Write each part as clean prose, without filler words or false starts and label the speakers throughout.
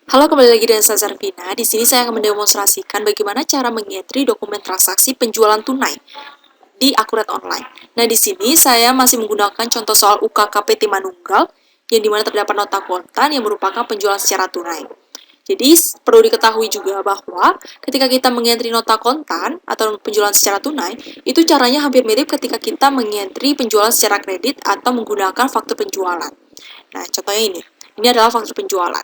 Speaker 1: Halo, kembali lagi dengan saya Zarvina. Di sini saya akan mendemonstrasikan bagaimana cara mengentry dokumen transaksi penjualan tunai di Akurat Online. Nah, di sini saya masih menggunakan contoh soal UKKPT Manunggal, yang dimana terdapat nota kontan yang merupakan penjualan secara tunai. Jadi, perlu diketahui juga bahwa ketika kita mengentry nota kontan atau penjualan secara tunai, itu caranya hampir mirip ketika kita mengentry penjualan secara kredit atau menggunakan faktur penjualan. Nah, contohnya ini. Ini adalah faktur penjualan.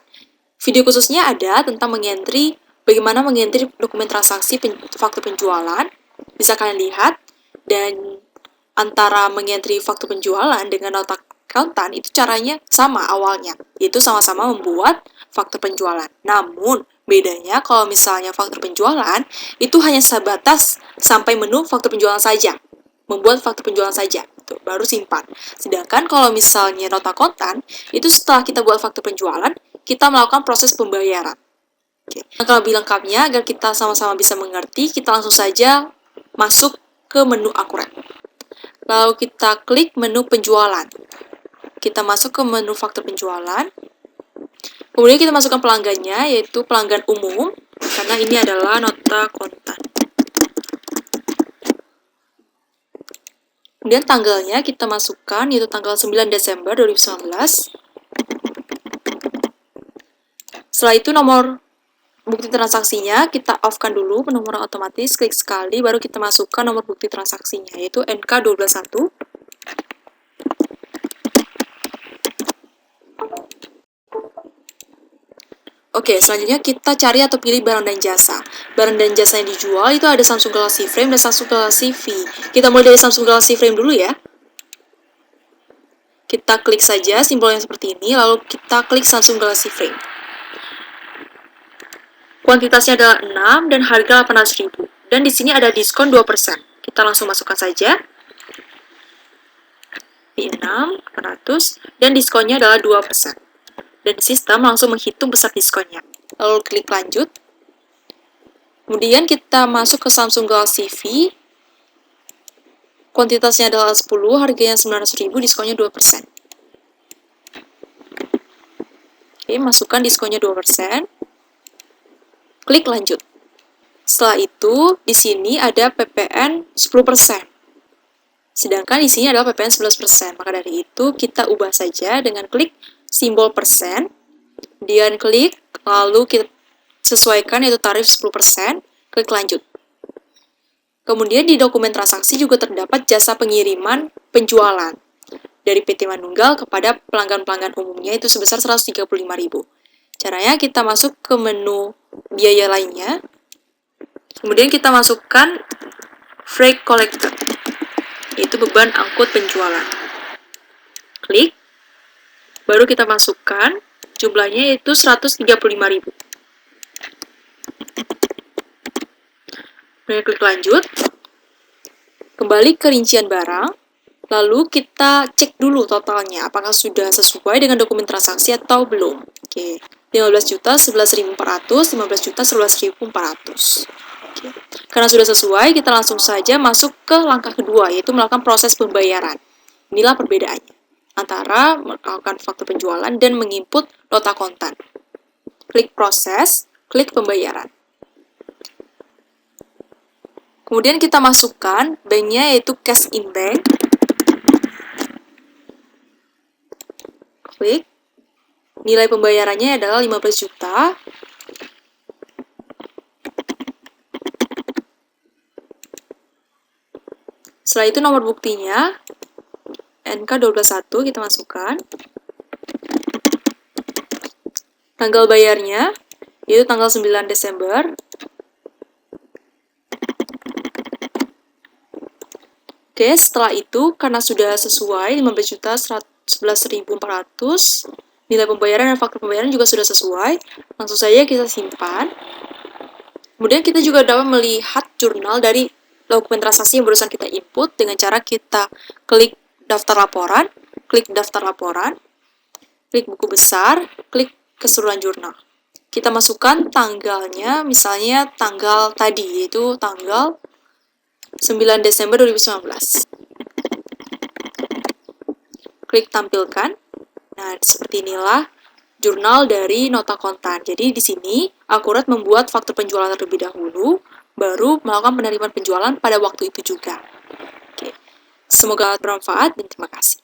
Speaker 1: Video khususnya ada tentang bagaimana mengentry dokumen transaksi faktur penjualan. Bisa kalian lihat. Dan antara mengentry faktur penjualan dengan nota akuntan itu caranya sama awalnya, yaitu sama-sama membuat faktur penjualan. Namun, bedanya kalau misalnya faktur penjualan itu hanya sebatas sampai menu faktur penjualan saja. Membuat faktur penjualan saja, baru simpan. Sedangkan kalau misalnya nota kontan, itu setelah kita buat faktur penjualan, kita melakukan proses pembayaran. Oke. Nah, kalau lebih lengkapnya, agar kita sama-sama bisa mengerti, kita langsung saja masuk ke menu Akurat. Lalu kita klik menu penjualan. Kita masuk ke menu faktur penjualan. Kemudian kita masukkan pelanggannya, yaitu pelanggan umum, karena ini adalah nota kontan. Kemudian tanggalnya kita masukkan, yaitu tanggal 9 Desember 2019. Setelah itu nomor bukti transaksinya kita off-kan dulu penomoran otomatis, klik sekali, baru kita masukkan nomor bukti transaksinya, yaitu NK121. Oke, selanjutnya kita cari atau pilih barang dan jasa. Barang dan jasa yang dijual itu ada Samsung Galaxy Frame dan Samsung Galaxy V. Kita mulai dari Samsung Galaxy Frame dulu ya. Kita klik saja simbol yang seperti ini, lalu kita klik Samsung Galaxy Frame. Kuantitasnya adalah 6 dan harga 800.000. Dan di sini ada diskon 2%. Kita langsung masukkan saja. Di 6, 800, dan diskonnya adalah 2%. Dan sistem langsung menghitung besar diskonnya. Lalu klik lanjut. Kemudian kita masuk ke Samsung Galaxy V. Kuantitasnya adalah 10, harganya 900.000, diskonnya 2%. Oke, masukkan diskonnya 2%. Klik lanjut. Setelah itu, di sini ada PPN 10%. Sedangkan di sini adalah PPN 11%. Maka dari itu, kita ubah saja dengan klik simbol persen, kemudian klik, lalu kita sesuaikan yaitu tarif 10%, klik lanjut. Kemudian di dokumen transaksi juga terdapat jasa pengiriman penjualan dari PT Manunggal kepada pelanggan-pelanggan umumnya itu sebesar 135.000. Caranya kita masuk ke menu biaya lainnya, kemudian kita masukkan freight collector, yaitu beban angkut penjualan. Klik, baru kita masukkan jumlahnya yaitu 135.000. Kemudian klik lanjut. Kembali ke rincian barang, lalu kita cek dulu totalnya apakah sudah sesuai dengan dokumen transaksi atau belum. Oke, 15 juta 11.400, 15 juta 11.400. Oke. Karena sudah sesuai, kita langsung saja masuk ke langkah kedua, yaitu melakukan proses pembayaran. Inilah perbedaannya antara melakukan faktur penjualan dan menginput nota kontan. Klik proses, klik pembayaran. Kemudian kita masukkan banknya yaitu cash in bank. Klik. Nilai pembayarannya adalah 15 juta. Setelah itu nomor buktinya NK121 kita masukkan. Tanggal bayarnya yaitu tanggal 9 Desember. Oke, setelah itu karena sudah sesuai 15 juta 11.400, nilai pembayaran dan faktur pembayaran juga sudah sesuai, langsung saja kita simpan. Kemudian kita juga dapat melihat jurnal dari dokumen transaksi yang barusan kita input dengan cara kita klik daftar laporan, klik daftar laporan, klik buku besar, klik keseluruhan jurnal. Kita masukkan tanggalnya, misalnya tanggal tadi, yaitu tanggal 9 Desember 2019. Klik tampilkan. Nah, seperti inilah jurnal dari nota kontan. Jadi di sini Akurat membuat faktur penjualan terlebih dahulu, baru melakukan penerimaan penjualan pada waktu itu juga. Oke. Semoga bermanfaat dan terima kasih.